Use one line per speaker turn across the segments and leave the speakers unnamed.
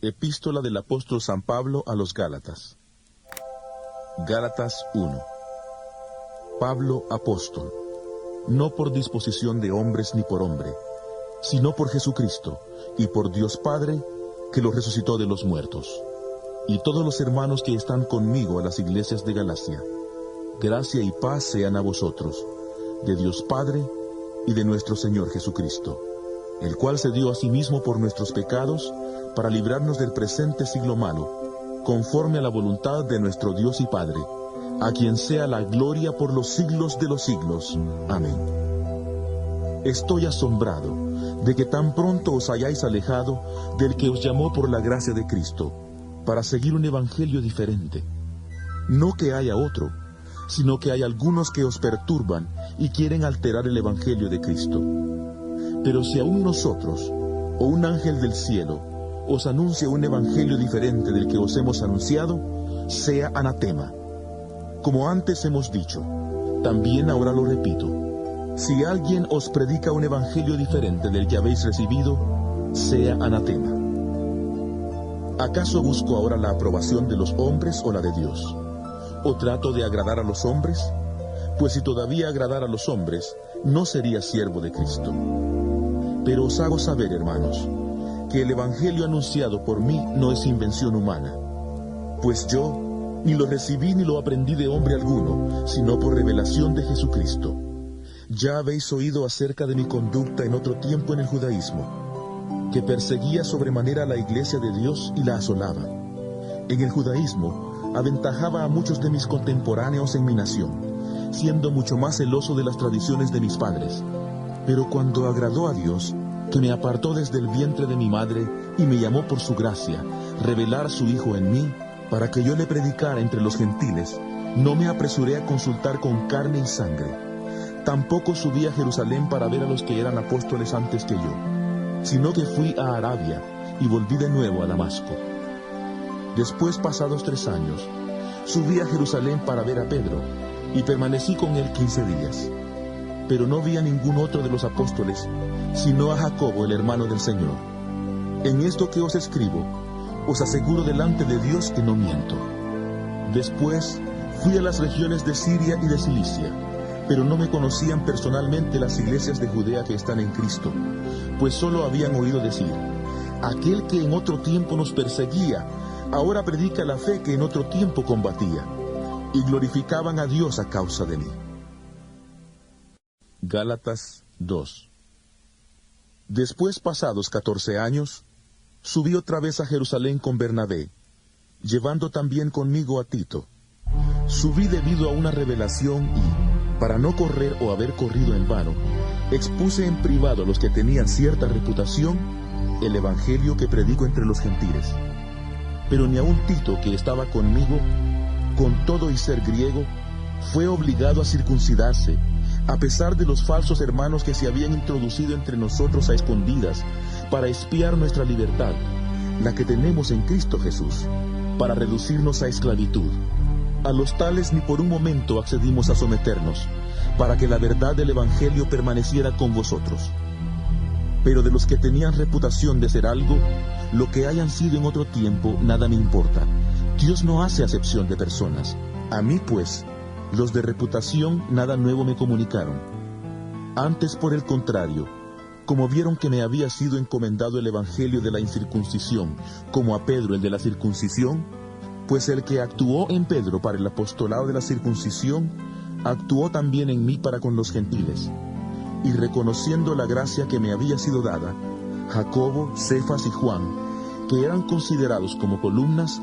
Epístola del apóstol San Pablo a los Gálatas. Gálatas 1. Pablo, apóstol, no por disposición de hombres ni por hombre, sino por Jesucristo y por Dios Padre, que lo resucitó de los muertos, y todos los hermanos que están conmigo a las iglesias de Galacia. Gracia y paz sean a vosotros, de Dios Padre y de nuestro Señor Jesucristo, el cual se dio a sí mismo por nuestros pecados, para librarnos del presente siglo malo, conforme a la voluntad de nuestro Dios y Padre, a quien sea la gloria por los siglos de los siglos. Amén. Estoy asombrado de que tan pronto os hayáis alejado del que os llamó por la gracia de Cristo, para seguir un evangelio diferente. No que haya otro, sino que hay algunos que os perturban y quieren alterar el evangelio de Cristo. Pero si aún nosotros, o un ángel del cielo, os anuncia un evangelio diferente del que os hemos anunciado, sea anatema. Como antes hemos dicho, también ahora lo repito: si alguien os predica un evangelio diferente del que habéis recibido, sea anatema. ¿Acaso busco ahora la aprobación de los hombres o la de Dios? ¿O trato de agradar a los hombres? Pues si todavía agradara a los hombres, no sería siervo de Cristo. Pero os hago saber, hermanos, que el evangelio anunciado por mí no es invención humana, pues yo ni lo recibí ni lo aprendí de hombre alguno, sino por revelación de Jesucristo. Ya habéis oído acerca de mi conducta en otro tiempo en el judaísmo, que perseguía sobremanera a la iglesia de Dios y la asolaba. En el judaísmo aventajaba a muchos de mis contemporáneos en mi nación, siendo mucho más celoso de las tradiciones de mis padres. Pero cuando agradó a Dios, que me apartó desde el vientre de mi madre y me llamó por su gracia, revelar a su Hijo en mí, para que yo le predicara entre los gentiles, no me apresuré a consultar con carne y sangre. Tampoco subí a Jerusalén para ver a los que eran apóstoles antes que yo, sino que fui a Arabia y volví de nuevo a Damasco. Después, pasados 3 años, subí a Jerusalén para ver a Pedro, y permanecí con él 15 días. Pero no vi a ningún otro de los apóstoles, sino a Jacobo, el hermano del Señor. En esto que os escribo, os aseguro delante de Dios que no miento. Después fui a las regiones de Siria y de Cilicia, pero no me conocían personalmente las iglesias de Judea que están en Cristo, pues solo habían oído decir: aquel que en otro tiempo nos perseguía, ahora predica la fe que en otro tiempo combatía, y glorificaban a Dios a causa de mí. Gálatas 2. Después, pasados 14 años, subí otra vez a Jerusalén con Bernabé, llevando también conmigo a Tito. Subí debido a una revelación y, para no correr o haber corrido en vano, expuse en privado a los que tenían cierta reputación el evangelio que predico entre los gentiles. Pero ni aun Tito, que estaba conmigo, con todo y ser griego, fue obligado a circuncidarse, a pesar de los falsos hermanos que se habían introducido entre nosotros a escondidas, para espiar nuestra libertad, la que tenemos en Cristo Jesús, para reducirnos a esclavitud. A los tales ni por un momento accedimos a someternos, para que la verdad del Evangelio permaneciera con vosotros. Pero de los que tenían reputación de ser algo, lo que hayan sido en otro tiempo, nada me importa. Dios no hace acepción de personas. A mí, pues, los de reputación nada nuevo me comunicaron. Antes, por el contrario, como vieron que me había sido encomendado el evangelio de la incircuncisión, como a Pedro el de la circuncisión, pues el que actuó en Pedro para el apostolado de la circuncisión, actuó también en mí para con los gentiles. Y reconociendo la gracia que me había sido dada, Jacobo, Cefas y Juan, que eran considerados como columnas,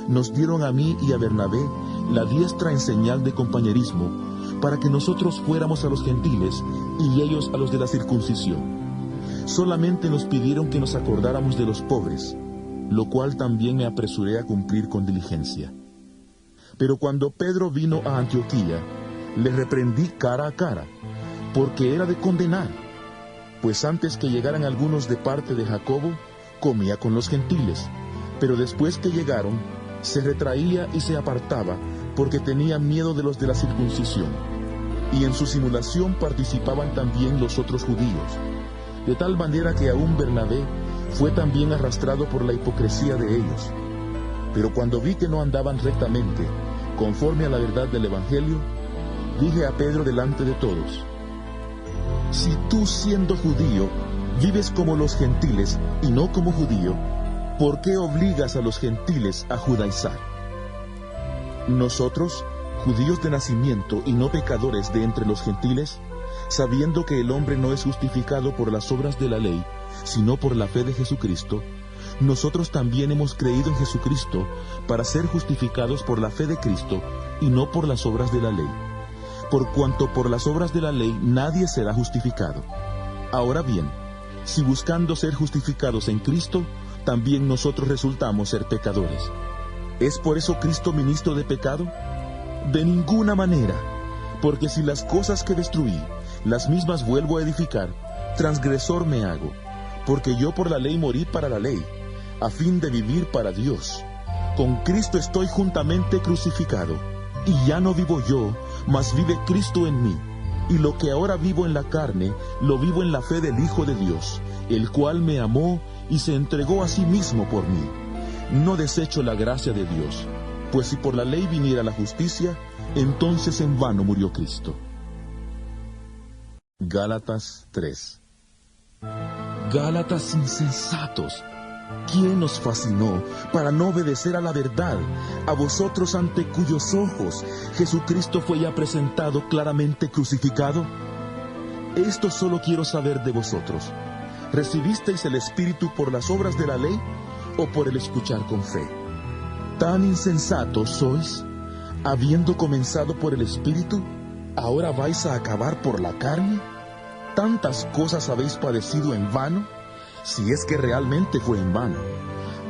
nos dieron a mí y a Bernabé la diestra en señal de compañerismo, para que nosotros fuéramos a los gentiles y ellos a los de la circuncisión. Solamente nos pidieron que nos acordáramos de los pobres, lo cual también me apresuré a cumplir con diligencia. Pero cuando Pedro vino a Antioquía, le reprendí cara a cara, porque era de condenar, pues antes que llegaran algunos de parte de Jacobo, comía con los gentiles, pero después que llegaron, se retraía y se apartaba, porque tenía miedo de los de la circuncisión. Y en su simulación participaban también los otros judíos, de tal manera que aún Bernabé fue también arrastrado por la hipocresía de ellos. Pero cuando vi que no andaban rectamente, conforme a la verdad del Evangelio, dije a Pedro delante de todos: si tú, siendo judío, vives como los gentiles y no como judío, ¿por qué obligas a los gentiles a judaizar? Nosotros, judíos de nacimiento y no pecadores de entre los gentiles, sabiendo que el hombre no es justificado por las obras de la ley, sino por la fe de Jesucristo, nosotros también hemos creído en Jesucristo para ser justificados por la fe de Cristo y no por las obras de la ley. Por cuanto por las obras de la ley nadie será justificado. Ahora bien, si buscando ser justificados en Cristo, también nosotros resultamos ser pecadores, ¿es por eso Cristo ministro de pecado? De ninguna manera, porque si las cosas que destruí, las mismas vuelvo a edificar, transgresor me hago, porque yo por la ley morí para la ley, a fin de vivir para Dios. Con Cristo estoy juntamente crucificado, y ya no vivo yo, mas vive Cristo en mí. Y lo que ahora vivo en la carne, lo vivo en la fe del Hijo de Dios, el cual me amó y se entregó a sí mismo por mí. No desecho la gracia de Dios, pues si por la ley viniera la justicia, entonces en vano murió Cristo. Gálatas 3. Gálatas insensatos, ¿quién os fascinó para no obedecer a la verdad, a vosotros ante cuyos ojos Jesucristo fue ya presentado claramente crucificado? Esto solo quiero saber de vosotros: ¿recibisteis el Espíritu por las obras de la ley o por el escuchar con fe? ¿Tan insensatos sois? Habiendo comenzado por el Espíritu, ¿ahora vais a acabar por la carne? ¿Tantas cosas habéis padecido en vano? Si es que realmente fue en vano.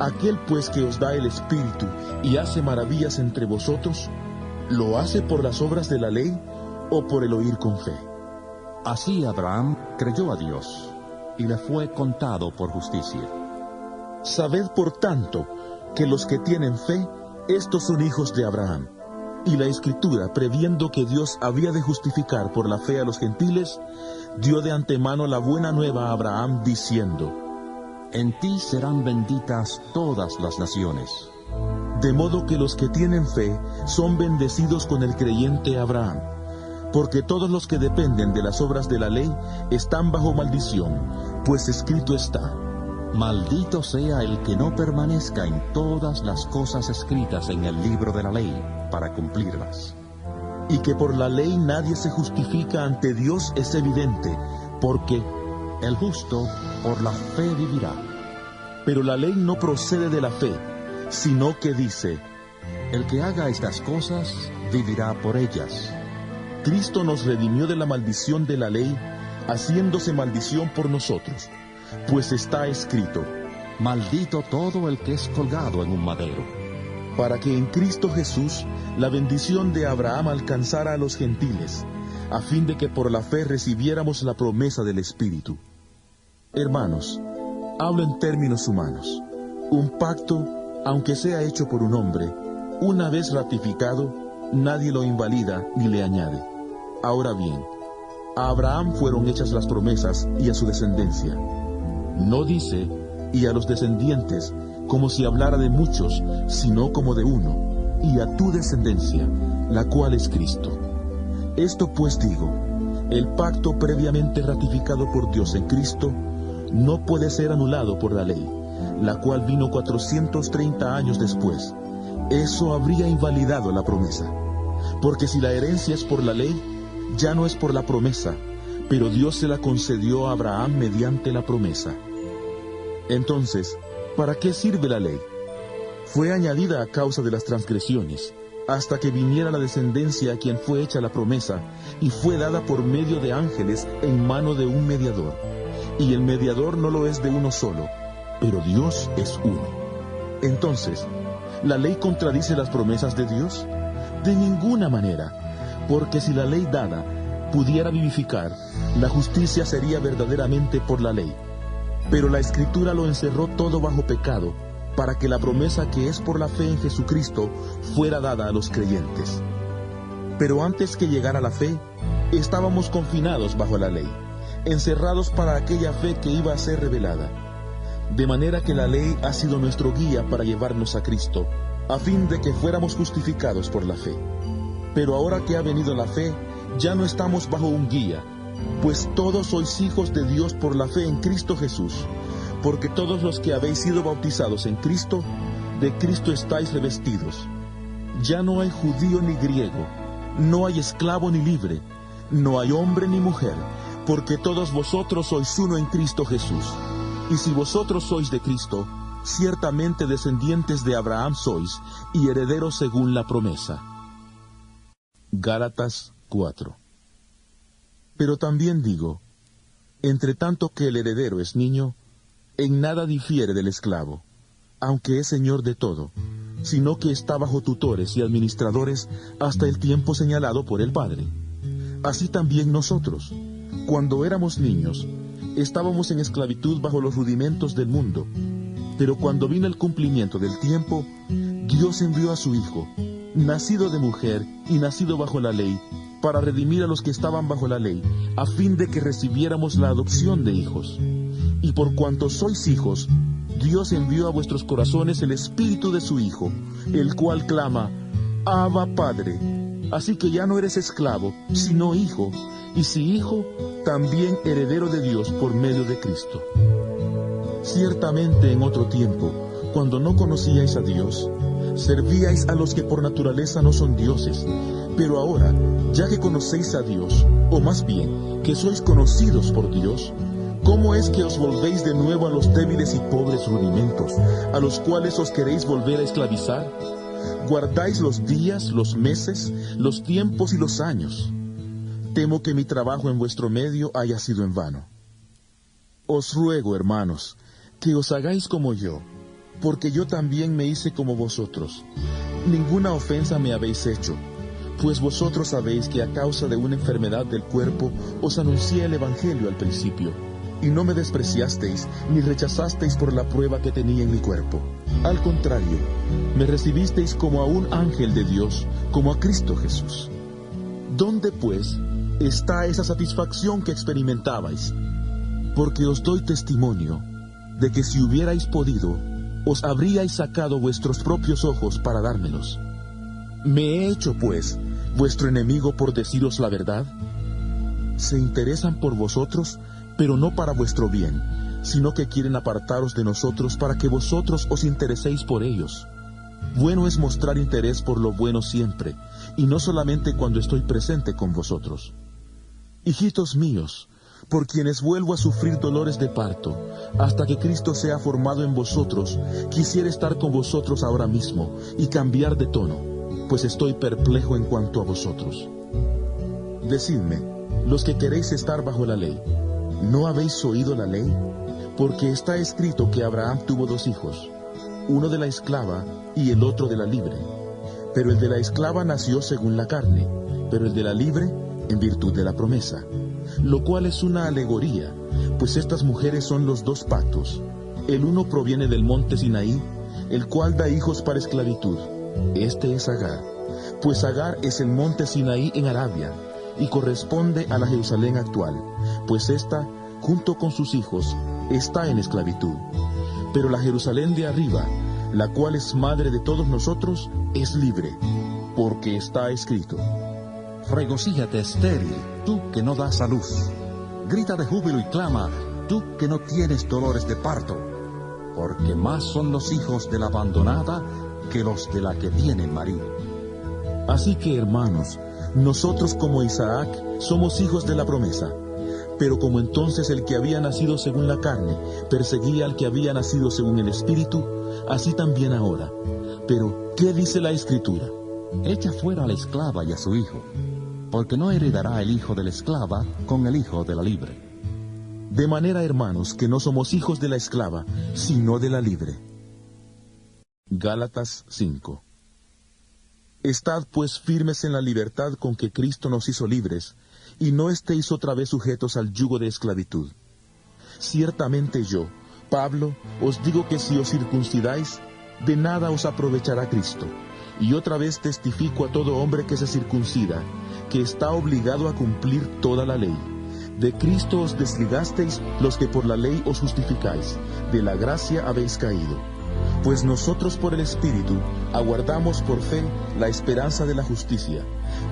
Aquel pues que os da el Espíritu y hace maravillas entre vosotros, ¿lo hace por las obras de la ley o por el oír con fe?
Así Abraham creyó a Dios, y le fue contado por justicia.
Sabed por tanto que los que tienen fe, estos son hijos de Abraham. Y la Escritura, previendo que Dios había de justificar por la fe a los gentiles, dio de antemano la buena nueva a Abraham, diciendo:
En ti serán benditas todas las naciones.
De modo que los que tienen fe son bendecidos con el creyente Abraham. Porque todos los que dependen de las obras de la ley están bajo maldición, pues escrito está:
Maldito sea el que no permanezca en todas las cosas escritas en el libro de la ley, para cumplirlas.
Y que por la ley nadie se justifica ante Dios es evidente, porque
el justo por la fe vivirá.
Pero la ley no procede de la fe, sino que dice:
El que haga estas cosas vivirá por ellas.
Cristo nos redimió de la maldición de la ley, haciéndose maldición por nosotros, pues está escrito:
Maldito todo el que es colgado en un madero.
Para que en Cristo Jesús la bendición de Abraham alcanzara a los gentiles, a fin de que por la fe recibiéramos la promesa del Espíritu. Hermanos, hablo en términos humanos. Un pacto, aunque sea hecho por un hombre, una vez ratificado, nadie lo invalida ni le añade. Ahora bien, a Abraham fueron hechas las promesas y a su descendencia. No dice, y a los descendientes, como si hablara de muchos, sino como de uno, y a tu descendencia, la cual es Cristo. Esto pues digo: el pacto previamente ratificado por Dios en Cristo no puede ser anulado por la ley, la cual vino 430 años después. Eso habría invalidado la promesa. Porque si la herencia es por la ley, ya no es por la promesa, pero Dios se la concedió a Abraham mediante la promesa. Entonces, ¿para qué sirve la ley? Fue añadida a causa de las transgresiones, hasta que viniera la descendencia a quien fue hecha la promesa, y fue dada por medio de ángeles en mano de un mediador. Y el mediador no lo es de uno solo, pero Dios es uno. Entonces, ¿la ley contradice las promesas de Dios? De ninguna manera, porque si la ley dada pudiera vivificar, la justicia sería verdaderamente por la ley. Pero la Escritura lo encerró todo bajo pecado, para que la promesa que es por la fe en Jesucristo fuera dada a los creyentes. Pero antes que llegara la fe, estábamos confinados bajo la ley, encerrados para aquella fe que iba a ser revelada. De manera que la ley ha sido nuestro guía para llevarnos a Cristo, a fin de que fuéramos justificados por la fe. Pero ahora que ha venido la fe, ya no estamos bajo un guía, pues todos sois hijos de Dios por la fe en Cristo Jesús, porque todos los que habéis sido bautizados en Cristo, de Cristo estáis revestidos. Ya no hay judío ni griego, no hay esclavo ni libre, no hay hombre ni mujer, porque todos vosotros sois uno en Cristo Jesús. Y si vosotros sois de Cristo, ciertamente descendientes de Abraham sois, y herederos según la promesa. Gálatas 4. Pero también digo, entre tanto que el heredero es niño, en nada difiere del esclavo, aunque es señor de todo, sino que está bajo tutores y administradores hasta el tiempo señalado por el Padre. Así también nosotros, cuando éramos niños, estábamos en esclavitud bajo los rudimentos del mundo, pero cuando vino el cumplimiento del tiempo, Dios envió a su Hijo, nacido de mujer y nacido bajo la ley, para redimir a los que estaban bajo la ley, a fin de que recibiéramos la adopción de hijos. Y por cuanto sois hijos, Dios envió a vuestros corazones el Espíritu de su Hijo, el cual clama, Abba, Padre. Así que ya no eres esclavo, sino hijo, y si hijo, también heredero de Dios por medio de Cristo. Ciertamente en otro tiempo, cuando no conocíais a Dios, servíais a los que por naturaleza no son dioses, pero ahora, ya que conocéis a Dios, o más bien, que sois conocidos por Dios, ¿cómo es que os volvéis de nuevo a los débiles y pobres rudimentos, a los cuales os queréis volver a esclavizar? ¿Guardáis los días, los meses, los tiempos y los años? Temo que mi trabajo en vuestro medio haya sido en vano. Os ruego, hermanos, que os hagáis como yo, porque yo también me hice como vosotros. Ninguna ofensa me habéis hecho, pues vosotros sabéis que a causa de una enfermedad del cuerpo os anuncié el Evangelio al principio, y no me despreciasteis ni rechazasteis por la prueba que tenía en mi cuerpo. Al contrario, me recibisteis como a un ángel de Dios, como a Cristo Jesús. ¿Dónde, pues, está esa satisfacción que experimentabais? Porque os doy testimonio de que si hubierais podido, os habríais sacado vuestros propios ojos para dármelos. ¿Me he hecho, pues, vuestro enemigo por deciros la verdad? Se interesan por vosotros, pero no para vuestro bien, sino que quieren apartaros de nosotros para que vosotros os intereséis por ellos. Bueno es mostrar interés por lo bueno siempre, y no solamente cuando estoy presente con vosotros. Hijitos míos, por quienes vuelvo a sufrir dolores de parto, hasta que Cristo sea formado en vosotros, quisiera estar con vosotros ahora mismo y cambiar de tono, pues estoy perplejo en cuanto a vosotros. Decidme, los que queréis estar bajo la ley, ¿no habéis oído la ley? Porque está escrito que Abraham tuvo 2 hijos, uno de la esclava y el otro de la libre. Pero el de la esclava nació según la carne, pero el de la libre en virtud de la promesa, lo cual es una alegoría, pues estas mujeres son los 2 pactos. El uno proviene del monte Sinaí, el cual da hijos para esclavitud. Este es Agar, pues Agar es el monte Sinaí en Arabia, y corresponde a la Jerusalén actual, pues ésta, junto con sus hijos, está en esclavitud. Pero la Jerusalén de arriba, la cual es madre de todos nosotros, es libre, porque está escrito:
Regocíjate, estéril, tú que no das a luz. Grita de júbilo y clama, tú que no tienes dolores de parto, porque más son los hijos de la abandonada que los de la que tiene marido.
Así que, hermanos, nosotros como Isaac somos hijos de la promesa. Pero como entonces el que había nacido según la carne perseguía al que había nacido según el Espíritu, así también ahora. Pero, ¿qué dice la Escritura?
Echa fuera a la esclava y a su hijo, porque no heredará el hijo de la esclava con el hijo de la libre.
De manera, hermanos, que no somos hijos de la esclava, sino de la libre. Gálatas 5. Estad pues firmes en la libertad con que Cristo nos hizo libres, y no estéis otra vez sujetos al yugo de esclavitud. Ciertamente yo, Pablo, os digo que si os circuncidáis, de nada os aprovechará Cristo. Y otra vez testifico a todo hombre que se circuncida, que está obligado a cumplir toda la ley. De Cristo os desligasteis los que por la ley os justificáis, de la gracia habéis caído. Pues nosotros por el Espíritu aguardamos por fe la esperanza de la justicia,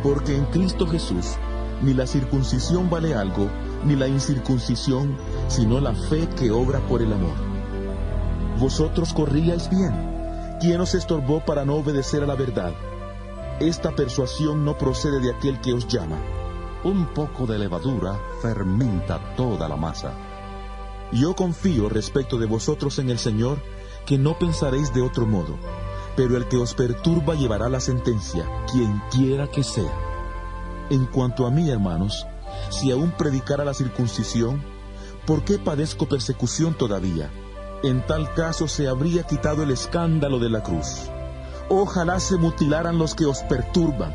porque en Cristo Jesús ni la circuncisión vale algo, ni la incircuncisión, sino la fe que obra por el amor. Vosotros corríais bien. ¿Quién os estorbó para no obedecer a la verdad? Esta persuasión no procede de aquel que os llama.
Un poco de levadura fermenta toda la masa.
Yo confío respecto de vosotros en el Señor, que no pensaréis de otro modo, pero el que os perturba llevará la sentencia, quien quiera que sea. En cuanto a mí, hermanos, si aún predicara la circuncisión, ¿por qué padezco persecución todavía? En tal caso se habría quitado el escándalo de la cruz. Ojalá se mutilaran los que os perturban.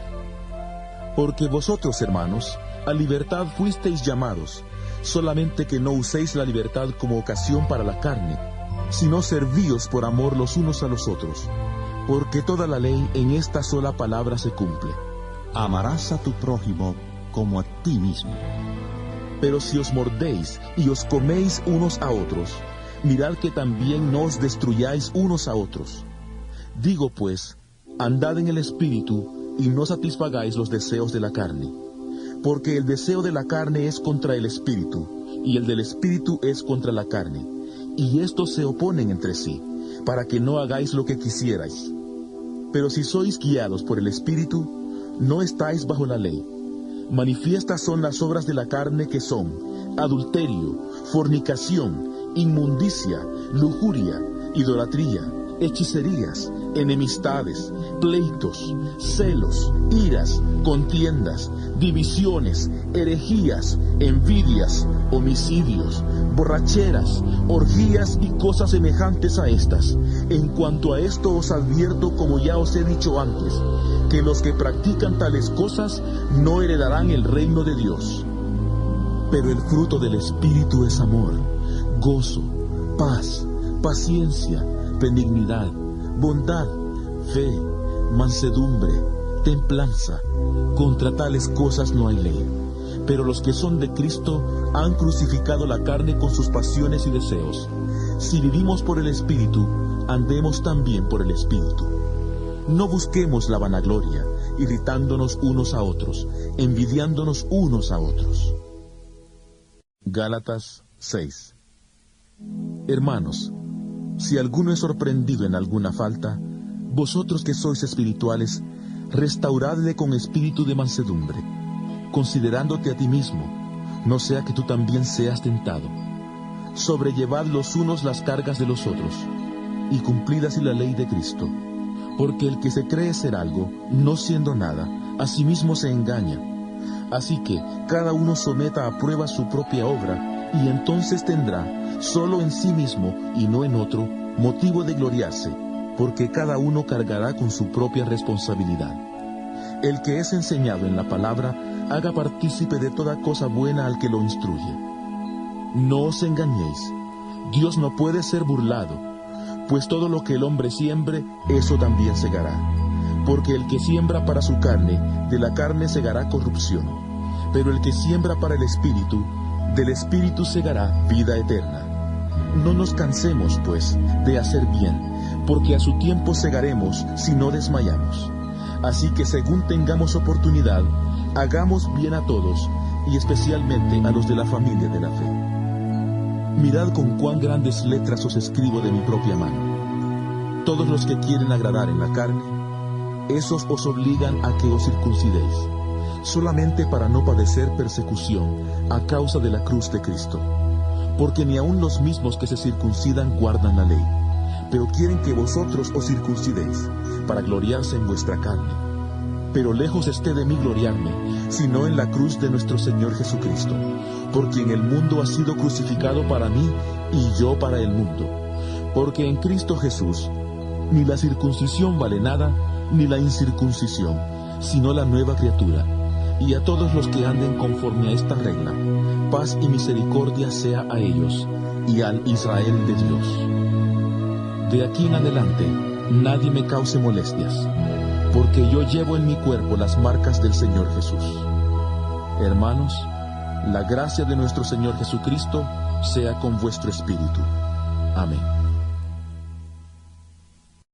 Porque vosotros, hermanos, a libertad fuisteis llamados, solamente que no uséis la libertad como ocasión para la carne, sino servíos por amor los unos a los otros, porque toda la ley en esta sola palabra se cumple:
amarás a tu prójimo como a ti mismo.
Pero si os mordéis y os coméis unos a otros, mirad que también no os destruyáis unos a otros. Digo pues, andad en el Espíritu, y no satisfagáis los deseos de la carne. Porque el deseo de la carne es contra el Espíritu, y el del Espíritu es contra la carne. Y estos se oponen entre sí, para que no hagáis lo que quisierais. Pero si sois guiados por el Espíritu, no estáis bajo la ley. Manifiestas son las obras de la carne, que son adulterio, fornicación, inmundicia, lujuria, idolatría, hechicerías, enemistades, pleitos, celos, iras, contiendas, divisiones, herejías, envidias, homicidios, borracheras, orgías y cosas semejantes a estas. En cuanto a esto os advierto, como ya os he dicho antes, que los que practican tales cosas no heredarán el reino de Dios. Pero el fruto del Espíritu es amor, gozo, paz, paciencia, benignidad, bondad, fe, mansedumbre, templanza. Contra tales cosas no hay ley. Pero los que son de Cristo han crucificado la carne con sus pasiones y deseos. Si vivimos por el Espíritu, andemos también por el Espíritu. No busquemos la vanagloria, irritándonos unos a otros, envidiándonos unos a otros. Gálatas 6. Hermanos, si alguno es sorprendido en alguna falta, vosotros que sois espirituales, restauradle con espíritu de mansedumbre, considerándote a ti mismo, no sea que tú también seas tentado. Sobrellevad los unos las cargas de los otros, y cumplid así la ley de Cristo. Porque el que se cree ser algo, no siendo nada, a sí mismo se engaña. Así que cada uno someta a prueba su propia obra, y entonces tendrá, solo en sí mismo y no en otro, motivo de gloriarse, porque cada uno cargará con su propia responsabilidad. El que es enseñado en la palabra, haga partícipe de toda cosa buena al que lo instruye. No os engañéis, Dios no puede ser burlado, pues todo lo que el hombre siembre, eso también segará. Porque el que siembra para su carne, de la carne segará corrupción, pero el que siembra para el Espíritu, del Espíritu segará vida eterna. No nos cansemos, pues, de hacer bien, porque a su tiempo segaremos si no desmayamos. Así que según tengamos oportunidad, hagamos bien a todos, y especialmente a los de la familia de la fe. Mirad con cuán grandes letras os escribo de mi propia mano. Todos los que quieren agradar en la carne, esos os obligan a que os circuncidéis, solamente para no padecer persecución a causa de la cruz de Cristo. Porque ni aun los mismos que se circuncidan guardan la ley, pero quieren que vosotros os circuncidéis, para gloriarse en vuestra carne. Pero lejos esté de mí gloriarme, sino en la cruz de nuestro Señor Jesucristo, por quien el mundo ha sido crucificado para mí, y yo para el mundo. Porque en Cristo Jesús, ni la circuncisión vale nada, ni la incircuncisión, sino la nueva criatura. Y a todos los que anden conforme a esta regla, paz y misericordia sea a ellos, y al Israel de Dios. De aquí en adelante, nadie me cause molestias, porque yo llevo en mi cuerpo las marcas del Señor Jesús. Hermanos, La gracia de nuestro Señor Jesucristo sea con vuestro espíritu. Amén.